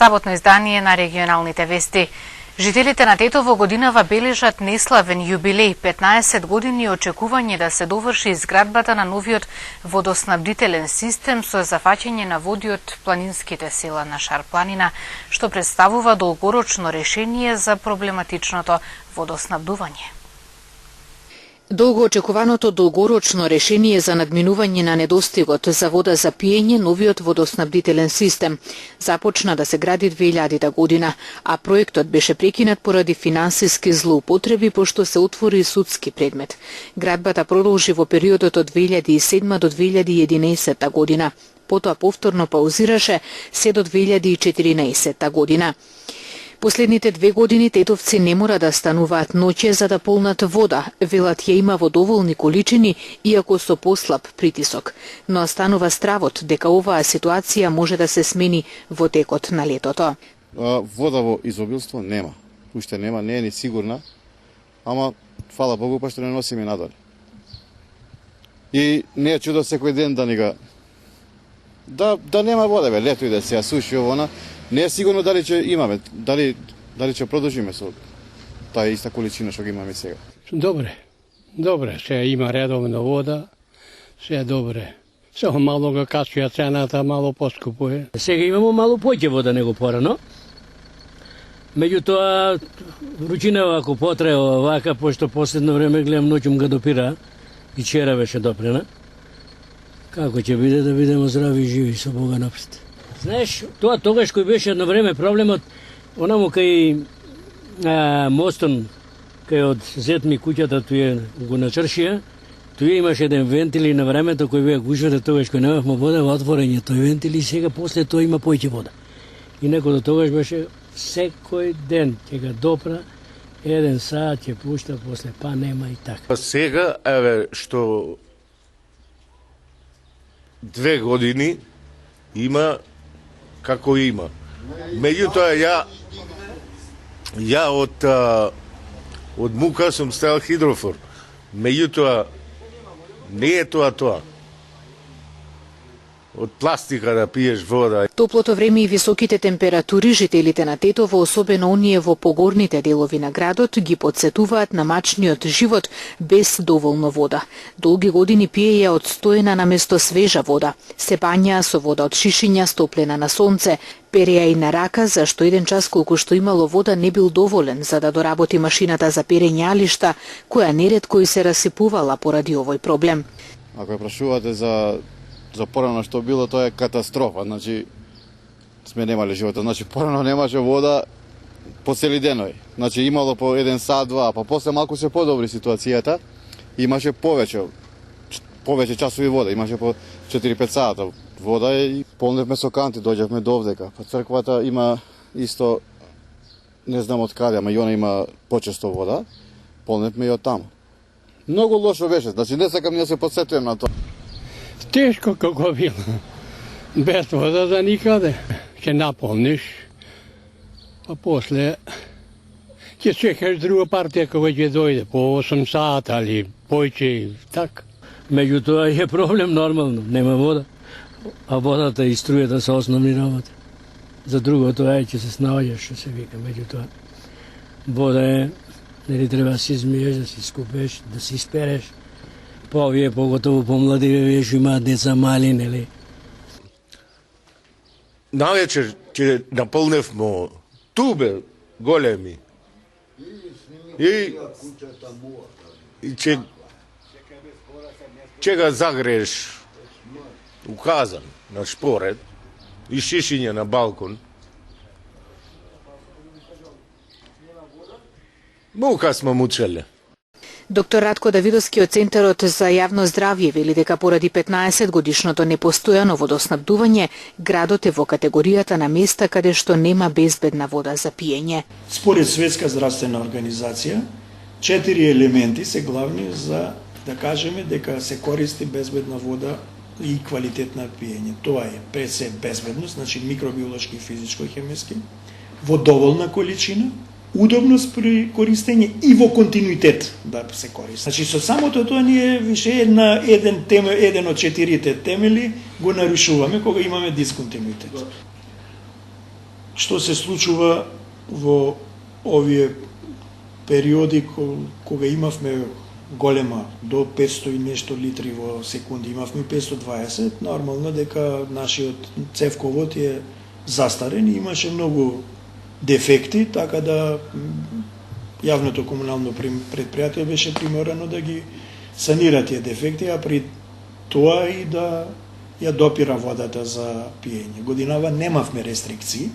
Саботно издание на регионалните вести. Жителите на Тетово годинава бележат неславен јубилеј, 15 години очекување да се доврши изградбата на новиот водоснабдителен систем со зафаќање на води од планинските села на Шарпланина, што представува долгорочно решение за проблематичното водоснабдување. Долго очекуваното долгорочно решение за надминување на недостигот за вода за пиење, новиот водоснабдителен систем започна да се гради 2000 година, а проектот беше прекинат поради финансиски злоупотреби пошто се отвори судски предмет. Градбата продолжи во периодот од 2007 до 2011 година, потоа повторно паузираше се до 2014 година. Последните 2 години тетовци не мора да стануваат ноќе за да полнат вода, велат ја има во доволни количини, иако со послаб притисок. Но станува стравот дека оваа ситуација може да се смени во текот на летото. Вода во изобилство нема. Уште нема, не е ни сигурна, ама фала Богу па што не носиме надоле. И не е чудо секој ден да ни га да нема вода, лето и да се ја суши овона. Не е сигурно дали ќе имаме, дали ќе продолжиме со таа иста количина што ги имаме сега. Добре, сега има редовна вода, се е добре. Само мало го качува цената, мало поскупо е. Сега имамо мало поќе вода него порано. Меѓутоа, вручина ако потреба вака, пошто последно време гледам ноќум ga допира, и вчера беше допрена. Како ќе биде да бидеме здрави и живи со Бога напред. Знаеш, тоа тогаш кој беше едно време проблемот, онаму кај мостон, кај од зетми куќата туе го начршија, туе имаше еден вентил и на времето кој беа гушвата тогаш кој немавме вода, во отворење тој вентил и сега после тоа има поќе вода. И некој до тогаш беше секој ден ќе ga допра, 1 сат ќе пушта, после па нема и така. Сега, еве, што 2 години има како има. Меѓутоа ја од мука сум ставил хидрофор. Меѓутоа не е тоа. Од пластика да пиеш вода. Топлото време и високите температури жителите на Тетово, особено оние во погорните делови на градот, ги потсетуваат на мачниот живот без доволно вода. Долги години пиеја од стоена наместо свежа вода. Се бањаа со вода од шишиња стоплена на сонце, переја и на рака, зашто еден час колку што имало вода не бил доволен за да доработи машината за перење алишта, која неретко и се расипувала поради овој проблем. Ако ја прашувате за порано што било, тоа е катастрофа. Значи, сме немале живота. Значи, порано немаше вода по цели денови. Значи, имало по 1 сат, 2, па после малку се подобри ситуацијата. Имаше повеќе часови вода. Имаше по 4-5 сата вода и полневме со канти, дојдевме до овдека. Па црквата има исто, не знам од каде, ама и она има почесто вода. Полневме и од таму. Многу лошо беше. Значи, не сакам да се подсетувам на тоа. Тешко како било. Без вода за никаде. Ќе наполниш, а после ќе чекаш друга партија кога ќе дојде по 8 сата или појќе так. Меѓутоа е проблем нормално, нема вода, а водата и струјата се основни работи. За другото ќе се снаоѓаш, што се вика, меѓутоа вода е, нели треба да се измиеш, да се скупеш, да се испереш. Па овие поготово помладиве вие имаат деца мали, нели? Навечер ќе наполневме тубе големи. И ќе ga загрееш у казан на шпоред и шишиња на балкон. Мука сме мучеле. Доктор Радко Давидовски од Центарот за јавно здравје вели дека поради 15 годишното непостојано водоснабдување, градот е во категоријата на места каде што нема безбедна вода за пиење. Според Светска здравствена организација, 4 елементи се главни за да кажеме дека се користи безбедна вода и квалитетна пиење. Тоа е пред се безбедност, значи микробиолошки и физичко-хемиски, во доволна количина, удобност при користење и во континуитет да се користи. Значи со самото тоа ние више еден од 4 темели го нарушуваме кога имаме дисконтинуитет. што се случува во овие периоди кога имавме голема до 500 и нешто литри во секунди, имавме 520, нормално дека нашиот цевковод е застарен и имаше многу дефекти, така да јавното комунално предпријатие беше приморано да ги санира тие дефекти, а при тоа и да ја допира водата за пиење. Годинава немавме рестрикции,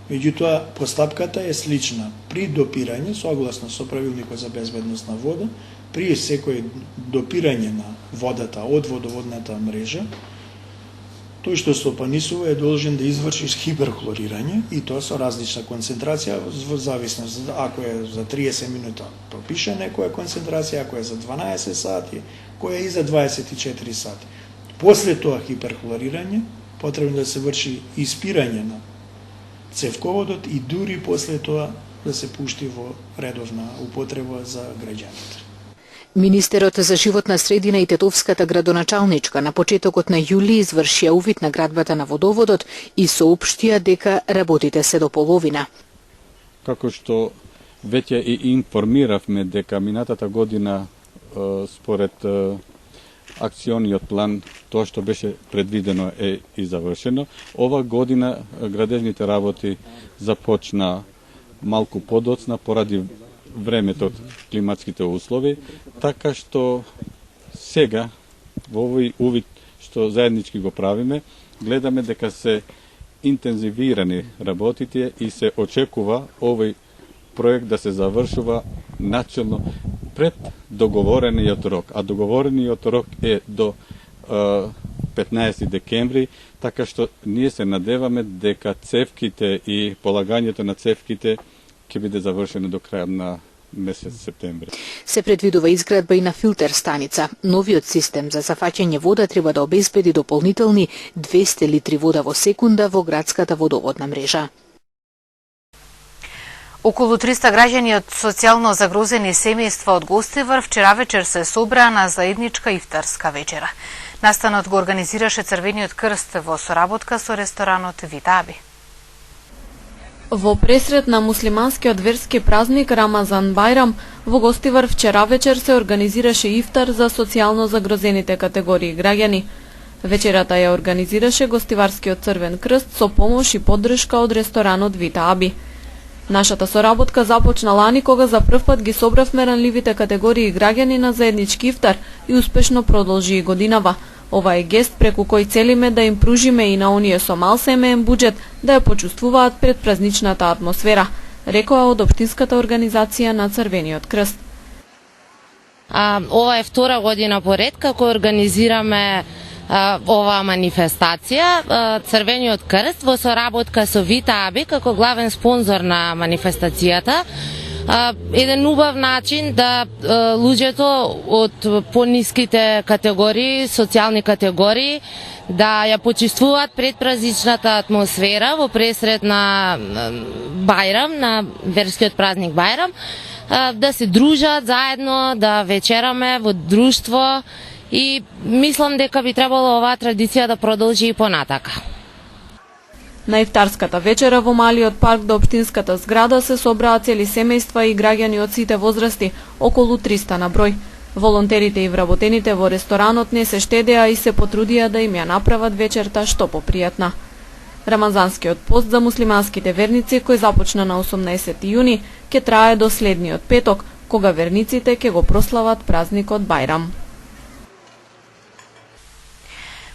меѓутоа постапката е слична. При допирање, согласно со правилникот за безбедност на вода, при секој допирање на водата од водоводната мрежа, тој што стопанисува е должен да изврши хиперхлорирање и тоа со различна концентрација во зависност ако е за 30 минута пропише некоја концентрација, ако е за 12 сати, која е и за 24 сати. После тоа хиперхлорирање потребно да се врши испирање на цевководот и дури после тоа да се пушти во редовна употреба за граѓаните. Министерот за животна средина и тетовската градоначалничка на почетокот на јули извршија увид на градбата на водоводот и соопштија дека работите се до половина. Како што веќе и информиравме дека минатата година според акциониот план тоа што беше предвидено е и завршено. Ова година градежните работи започна малку подоцна поради времето, климатските услови, така што сега во овој увид што заеднички го правиме, гледаме дека се интензивирани работите и се очекува овој проект да се завршува начелно пред договорениот рок, а договорениот рок е до 15 декември, така што ние се надеваме дека цевките и полагањето на цевките ќе биде завршено до крај на месец септември. Се предвидува изградба и на филтер станица. Новиот систем за зафаќање вода треба да обезбеди дополнителни 200 литри вода во секунда во градската водоводна мрежа. Околу 300 граѓани од социјално загрозени семејства од Гостивар вчера вечер се собраа на заедничка ифтарска вечера. Настанот го организираше Црвениот крст во соработка со ресторанот Витаби. Во пресрет на муслиманскиот верски празник Рамазан Бајрам, во Гостивар вчера вечер се организираше ифтар за социјално загрозените категории граѓани. Вечерата ја организираше Гостиварскиот Црвен крст со помош и поддршка од ресторанот Витаби. Нашата соработка започна лани кога за прв пат ги собравме ранливите категории граѓани на заеднички ифтар и успешно продолжи и годинава. Ова е гест преку кој целиме да им пружиме и на оние со мал семеен буџет да ја почувствуваат предпразничната атмосфера, рекоа од Општинската организација на Црвениот крст. Ова е втора година поред како организираме оваа манифестација. Црвениот крст во соработка со Витаби како главен спонзор на манифестацијата. Еден убав начин да луѓето од пониските категории, социјални категории, да ја почувствуваат предпразничната атмосфера во пресрет на Бајрам, на верскиот празник Бајрам, да се дружат заедно, да вечераме во друштво и мислам дека би требало оваа традиција да продолжи и понатака. На ифтарската вечера во малиот парк до општинската зграда се собраа цели семејства и граѓани од сите возрасти, околу 300 на број. Волонтерите и вработените во ресторанот не се штедеа и се потрудија да им ја направат вечерта што попријатна. Рамазанскиот пост за муслиманските верници, кој започна на 18 јуни, ќе трае до следниот петок, кога верниците ќе го прослават празникот Бајрам.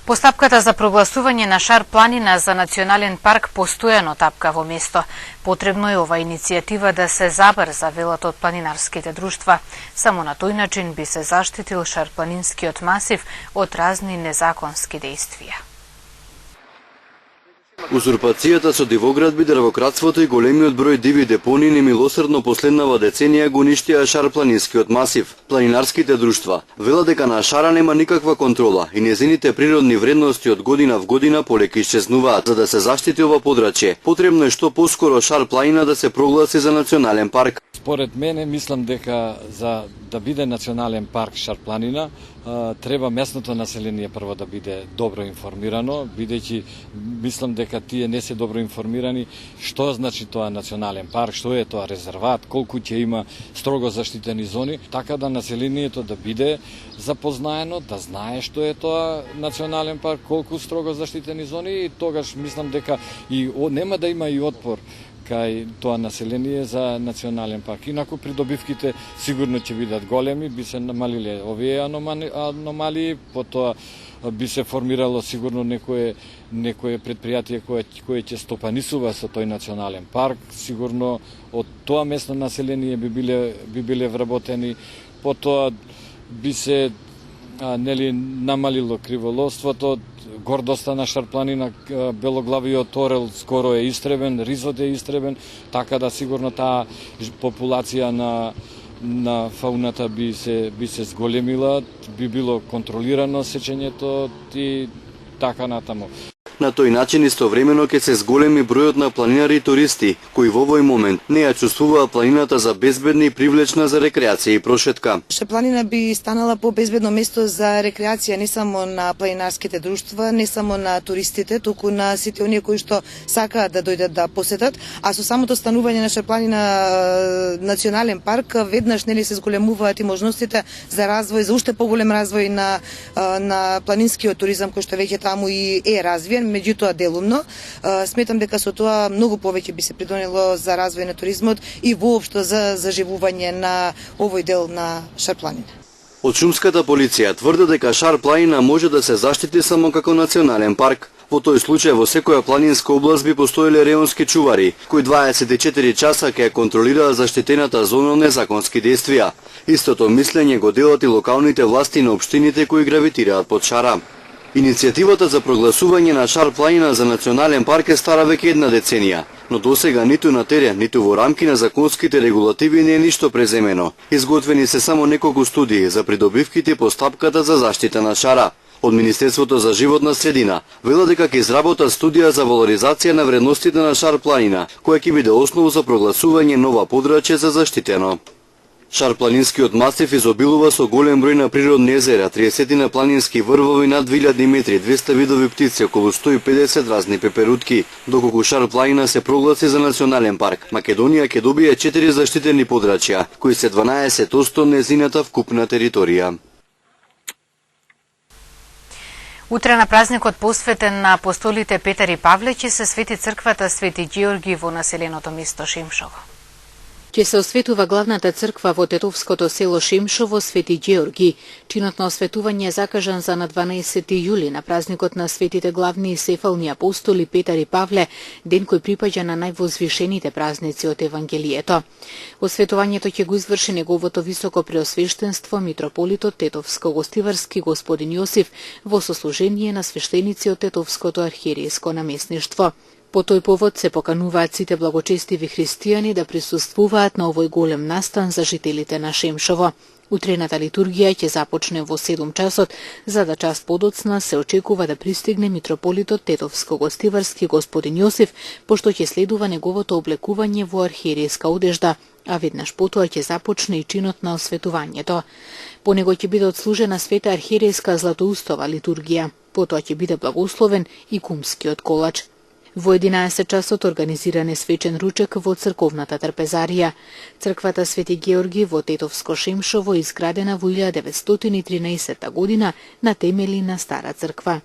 Постапката за прогласување на Шар планина за национален парк постојано тапка во место. Потребно е ова иницијатива да се забрза, велат од планинарските друштва. Само на тој начин би се заштитил шарпланинскиот масив од разни незаконски дејствија. Узурпацијата со дивоградби, дрвократството и големиот број диви депонии немилосредно последнава деценија го уништија шарпланинскиот масив. Планинарските друштва велат дека на Шара нема никаква контрола и нејзините природни вредности од година в година полека исчезнуваат. За да се заштити ова подрачје, потребно е што поскоро Шар планина да се прогласи за национален парк. Според мене, мислам дека за да биде национален парк Шар планина, треба местното население прво да биде добро информирано, бидејќи мислам дека тие не се добро информирани што значи тоа национален парк, што е тоа резерват, колку ќе има строго заштитени зони, така да населението да биде запознаено, да знае што е тоа национален парк, колку строго заштитени зони, и тогаш мислам дека и нема да има и отпор кај тоа население за национален парк. Инаку придобивките сигурно ќе бидат големи, би се намалиле овие аномалии, потоа би се формирало сигурно некое предпријатие кое ќе стопанисува со тој национален парк, сигурно од тоа местно население би биле вработени, потоа би се намалило криволовството, гордоста на Шарпланина, белоглавиот орел скоро е истребен, ризот е истребен, така да сигурно таа популација на фауната би се зголемила, би било контролирано сечењето и така натаму. На тој начин истовремено ќе се зголеми бројот на планинари и туристи, кои во овој момент не ја чувствуваат планината за безбедна и привлечна за рекреација и прошетка. Шарпланина би станала по-безбедно место за рекреација не само на планинарските друштва, не само на туристите, туку на сите оние кои што сакаат да дојдат да посетат, а со самото станување на Шарпланина национален парк веднаш нели се зголемуваат и можностите за развој, за уште поголем развој на планинскиот туризам кој што веќе таму и е развиен, меѓутоа делумно. Сметам дека со тоа многу повеќе би се придонело за развој на туризмот и воопшто за заживување на овој дел на Шарпланина. Од шумската полиција тврди дека Шарпланина може да се заштити само како национален парк. Во тој случај во секоја планинска област би постоеле реонски чувари, кои 24 часа ќе контролираат заштитената зона од незаконски действија. Истото мислење го делат и локалните власти на општините кои гравитираат под Шара. Иницијативата за прогласување на Шарпланина за национален парк е стара веќе една деценија, но досега ниту на терен, ниту во рамки на законските регулативи не е ништо преземено. Изготвени се само неколку студии за придобивките и постапката за заштита на Шара. Од Министерството за животна средина велат дека ќе изработат студија за валоризација на вредностите на Шарпланина, која ќе биде основа за прогласување нова подрачје за заштитено. Шарпланинскиот масив изобилува со голем број на природни езера, 30 на планински врвови над 2000 метри, 200 видови птици, околу 150 разни пеперутки. Доколку Шарпланина се прогласи за национален парк, Македонија ќе добие 4 заштитени подрачја, кои се 12% незината вкупна територија. Утре на празникот посветен на апостолите Петар и Павле ќе се свети црквата Свети Ѓеорги во населеното место Шимшово. Ќе се осветува главната црква во тетовското село Шимшово Свети Ѓеорги. Чинот на осветување е закажан за на 12 јули на празникот на светите главни и сефални апостоли Петар и Павле, ден кој припаѓа на највозвишените празници од Евангелието. Осветувањето ќе го изврши неговото високо преосвештенство митрополитот Тетовско-Гостиварски господин Јосиф во сослужение на свештеници од Тетовското архиерејско наместништво. По тој повод се покануваат сите благочестиви христијани да присуствуваат на овој голем настан за жителите на Шемшово. Утрената литургија ќе започне во 7 часот, за да час подоцна се очекува да пристигне митрополитот Тетовско-Гостиварски господин Јосиф, пошто ќе следува неговото облекување во архиерејска одежда, а веднаш потоа ќе започне и чинот на осветувањето. По него ќе биде отслужена света архиерејска златоустова литургија, потоа ќе биде благословен и кумскиот колач. Во 11 часот организиран е свечен ручек во црковната трпезарија. Црквата Свети Ѓеорги во Тетовско Шемшово изградена во 1913 година на темели на стара црква.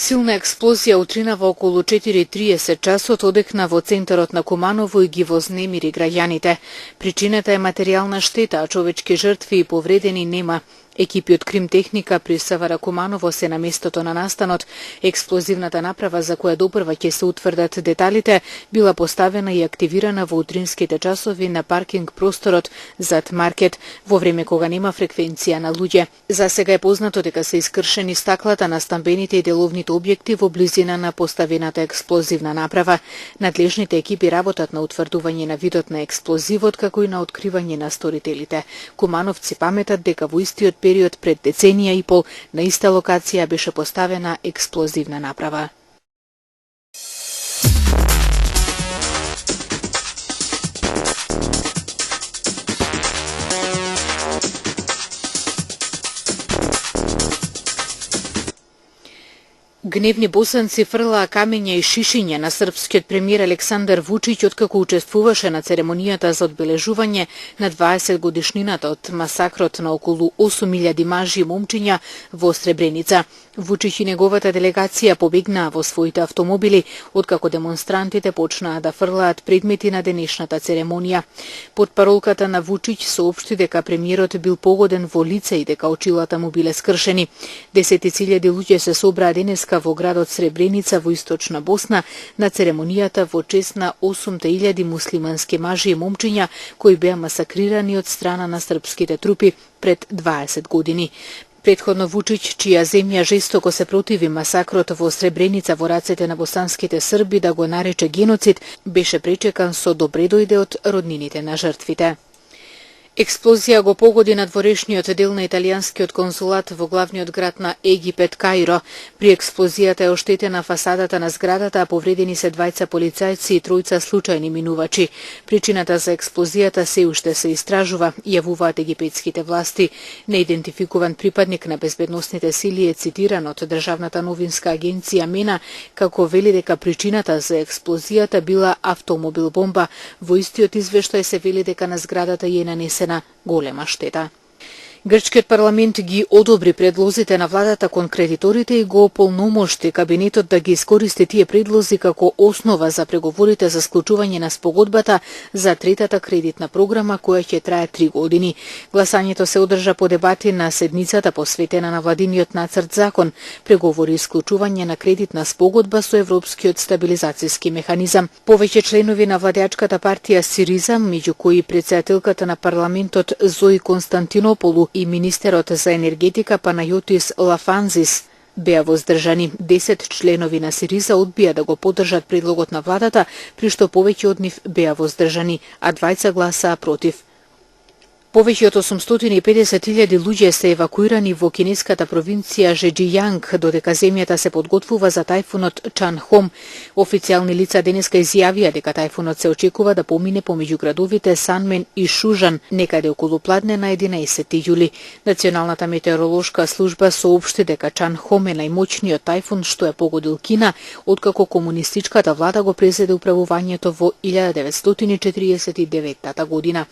Силна експлозија утрина во околу 4:30 часот одекна во центарот на Куманово и ги вознемири граѓаните. Причината е материјална штета, а човечки жртви и повредени нема. Екипи од Кримтехника при СВР Куманово се на местото на настанот. Експлозивната направа за која допрва ќе се утврдат деталите била поставена и активирана во утринските часови на паркинг просторот зад маркет, во време кога нема фреквенција на луѓе. За сега е познато дека се искршени стаклата на стамбените и деловните објекти во близина на поставената експлозивна направа. Надлежните екипи работат на утврдување на видот на експлозивот, како и на откривање на сторителите. Кумановци паметат дека во истиот период пред деценија и пол на иста локација беше поставена експлозивна направа. Гневни босанци фрлаа камења и шишиња на српскиот премиер Александар Вучиќ откако учествуваше на церемонијата за одбележување на 20 годишнината од масакрот на околу 8000 мажи и момчиња во Сребреница. Вучиќ и неговата делегација побегнаа во своите автомобили откако демонстрантите почнаа да фрлаат предмети на денешната церемонија. Под паролката на Вучиќ соопшти дека премиерот бил погоден во лице и дека очилата му биле скршени. Десетици илјади луѓе се собраа денеска во градот Сребреница во источна Босна на церемонијата во чест на 8000 муслимански мажи и момчиња кои беа масакрирани од страна на српските трупи пред 20 години. Претходно Вучиќ, чија земја жестоко се противи масакрот во Сребреница во рацете на босанските срби да го нарече геноцид, беше пречекан со добре дојде од роднините на жртвите. Експлозија го погоди надворешниот дел на италијанскиот консулат во главниот град на Египет, Каиро. При експлозијата е оштетена фасадата на зградата, а повредени се двајца полицајци и тројца случајни минувачи. Причината за експлозијата се уште се истражува, јавуваат египетските власти. Неидентификуван припадник на безбедносните сили е цитиран од државната новинска агенција MENA како вели дека причината за експлозијата била автомобил бомба. Во истиот извештај се вели дека на зградата е нанесена голема штета. Грчкиот парламент ги одобри предлозите на владата кон кредиторите и го ополномошти кабинетот да ги искористи тие предлози како основа за преговорите за склучување на спогодбата за третата кредитна програма која ќе трае 3 години. Гласањето се одржа по дебати на седницата посветена на владиниот нацрт закон, преговори и склучување на кредитна спогодба со Европскиот стабилизацијски механизам. Повеќе членови на владеачката партија Сириза, меѓу кои претседателката на парламентот Зои Константинополу и министерот за енергетика Панајотис Лафанзис беа воздржани. 10 членови на Сириза одбија да го поддржат предлогот на владата, при што повеќе од нив беа воздржани, а 2 гласаа против. Повеќе од 850.000 луѓе се евакуирани во кинеската провинција Жеџијанг, додека земјата се подготвува за тајфунот Чанхом. Официјални лица денеска изјавија дека тајфунот се очекува да помине помеѓу градовите Санмен и Шужан, некаде околу пладне на 11 јули. Националната метеоролошка служба соопшти дека Чанхом е најмоćниот тајфун што е погодил Кина, откако комунистичката влада го презеде управувањето во 1949 година.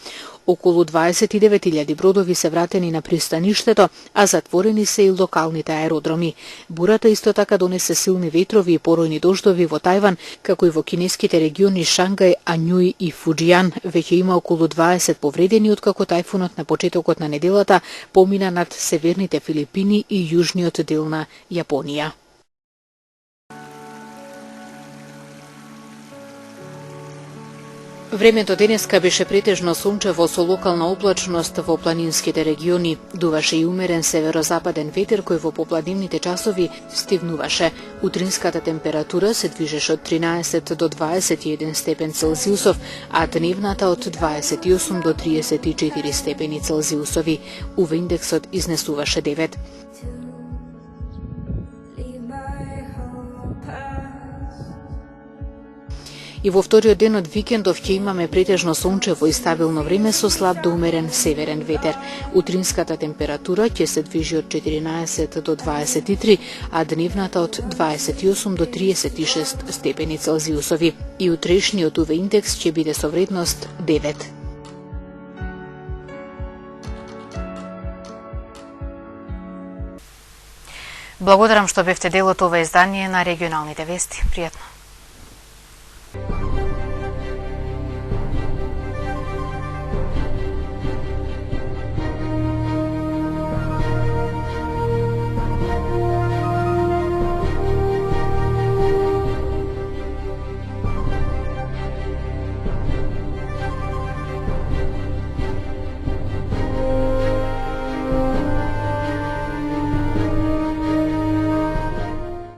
Околу 29.000 бродови се вратени на пристаништето, а затворени се и локалните аеродроми. Бурата исто така донесе силни ветрови и поројни дождови во Тајван, како и во кинеските региони Шангај, Ањуи и Фуџијан. Веќе има околу 20 повредени откако тајфунот на почетокот на неделата помина над северните Филипини и јужниот дел на Јапонија. Времето денеска беше претежно сончево со локална облачност во планинските региони. Дуваше и умерен северозападен ветер кој во попладневните часови стивнуваше. Утринската температура се движеше од 13 до 21 степен Целзиусов, а дневната од 28 до 34 степени Целзиусови. УВ индексот изнесуваше 9. И во вториот ден од викендов ќе имаме претежно сончево и стабилно време со слаб до умерен северен ветер. Утринската температура ќе се движи од 14 до 23, а дневната од 28 до 36 степени Целзиусови. И утрешниот УВ индекс ќе биде со вредност 9. Благодарам што бевте дел од ова издание на регионалните вести. Пријатно.